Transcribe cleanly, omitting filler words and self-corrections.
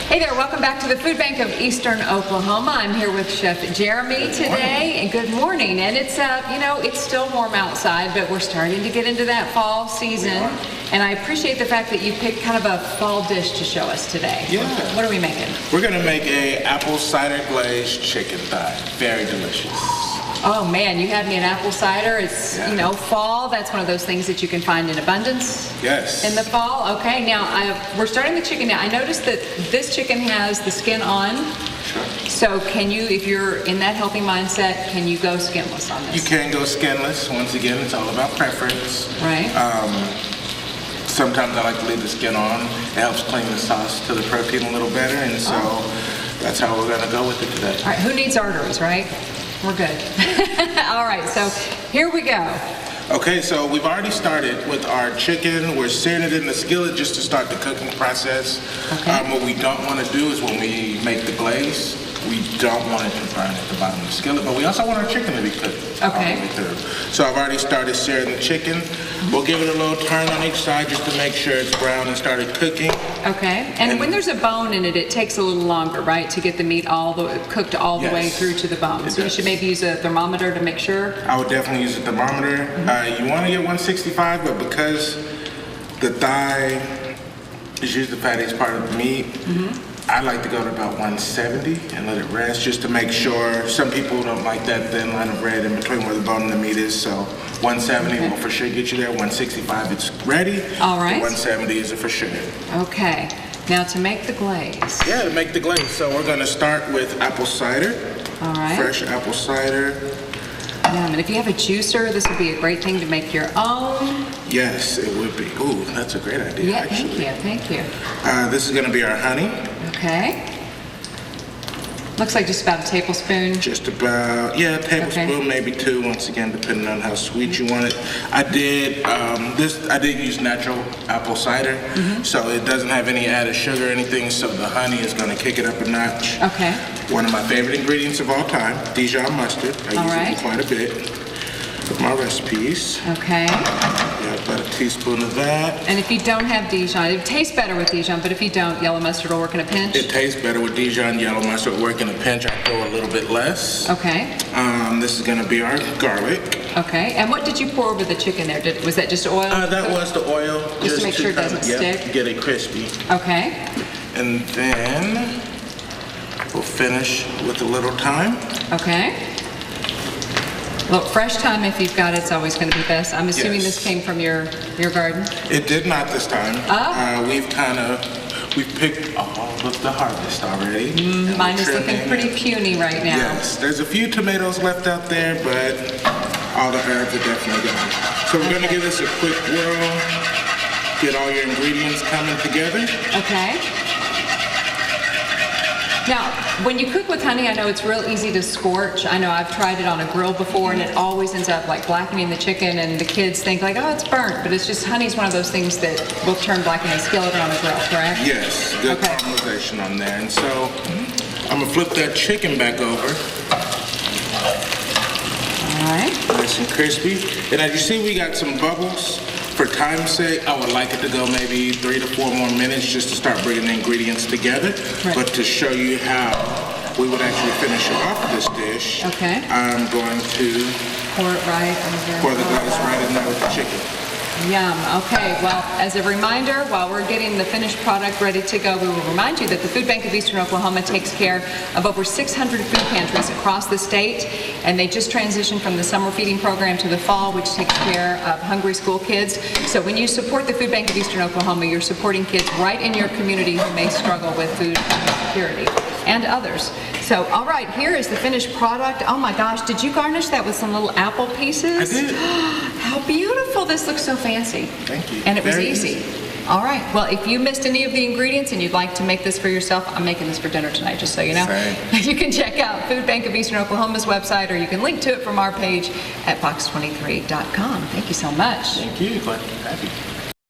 Hey there, welcome back to the Food Bank of Eastern Oklahoma. I'm here with Chef Jeremy today, and good morning. And it's, it's still warm outside, but we're starting to get into that fall season. And I appreciate the fact that you picked kind of a fall dish to show us today. Yeah. What are we making? We're gonna make a apple cider glazed chicken thigh. Very delicious. Oh man, you had me an apple cider. It's, fall. That's one of those things that you can find in abundance. Yes. In the fall. Okay, now we're starting the chicken now. I noticed that this chicken has the skin on. Sure. So can you, if you're in that healthy mindset, can you go skinless on this? You can go skinless. Once again, it's all about preference. Right. Sometimes I like to leave the skin on. It helps clean the sauce to the protein a little better, and so that's how we're gonna go with it today. All right, who needs arteries, right? We're good. All right, so here we go. Okay, so we've already started with our chicken. We're searing it in the skillet just to start the cooking process. Okay. What we don't want to do is when we make the glaze, we don't want it to burn at the bottom of the skillet, but we also want our chicken to be cooked all the way through. So I've already started searing the chicken. We'll give it a little turn on each side just to make sure it's brown and started cooking. Okay, and when there's a bone in it, it takes a little longer, right, to get the meat cooked all the way through to the bone. So you should maybe use a thermometer to make sure? I would definitely use a thermometer. You want to get 165, but because the thigh is usually the fattiest part of the meat, I like to go to about 170 and let it rest just to make sure. Some people don't like that thin line of red in between where the bone and the meat is, so 170 will for sure get you there. 165, it's ready. All right. 170 is it for sure. Okay, now to make the glaze. Yeah, to make the glaze. So we're gonna start with apple cider. All right. Fresh apple cider. And if you have a juicer, this would be a great thing to make your own. Yes, it would be. Ooh, that's a great idea, Yeah, actually. thank you. This is gonna be our honey. Okay. Looks like just about a tablespoon. Just about, a tablespoon, maybe two, once again, depending on how sweet you want it. I did use natural apple cider, so it doesn't have any added sugar or anything, so the honey is gonna kick it up a notch. Okay. One of my favorite ingredients of all time, Dijon mustard. I use it quite a bit with my recipes. Okay. Yeah, about a teaspoon of that. And if you don't have Dijon, it tastes better with Dijon, but if you don't, yellow mustard will work in a pinch? It tastes better with Dijon. Yellow mustard will work in a pinch. I throw a little bit less. Okay. This is gonna be our garlic. Okay, and what did you pour over the chicken there? Was that just oil? That was the oil. Just to make sure it doesn't stick? Get it crispy. Okay. And then we'll finish with a little thyme. Okay. Well, fresh thyme, if you've got it, it's always going to be best. I'm assuming this came from your garden? It did not this time. Oh. We've picked all of the harvest already. Mine is looking pretty puny right now. Yes, there's a few tomatoes left out there, but all the herbs are definitely gone. So we're going to give this a quick whirl, get all your ingredients coming together. Okay. Now, when you cook with honey, I know it's real easy to scorch. I know I've tried it on a grill before, and it always ends up like blackening the chicken, and the kids think like, oh, it's burnt. But it's just, honey's one of those things that will turn black in a skillet or on a grill, correct? Yes, good caramelization on there. And so I'm gonna flip that chicken back over. All right. Nice and crispy. And as you see, we got some bubbles. For time's sake, I would like it to go maybe 3 to 4 more minutes just to start bringing the ingredients together. Right. But to show you how we would actually finish off this dish, I'm going to pour it right over. Pour the glaze right in there with the chicken. Yum. Okay, well, as a reminder, while we're getting the finished product ready to go, we will remind you that the Food Bank of Eastern Oklahoma takes care of over 600 food pantries across the state, and they just transitioned from the summer feeding program to the fall, which takes care of hungry school kids. So when you support the Food Bank of Eastern Oklahoma, you're supporting kids right in your community who may struggle with food insecurity, and others. So, all right, here is the finished product. Oh my gosh, did you garnish that with some little apple pieces? I did. How beautiful. This looks so fancy. Thank you. And it was easy. All right. Well, if you missed any of the ingredients and you'd like to make this for yourself, I'm making this for dinner tonight, just so you know. You can check out Food Bank of Eastern Oklahoma's website, or you can link to it from our page at FOX23.com. Thank you so much. Thank you. Glad to have you.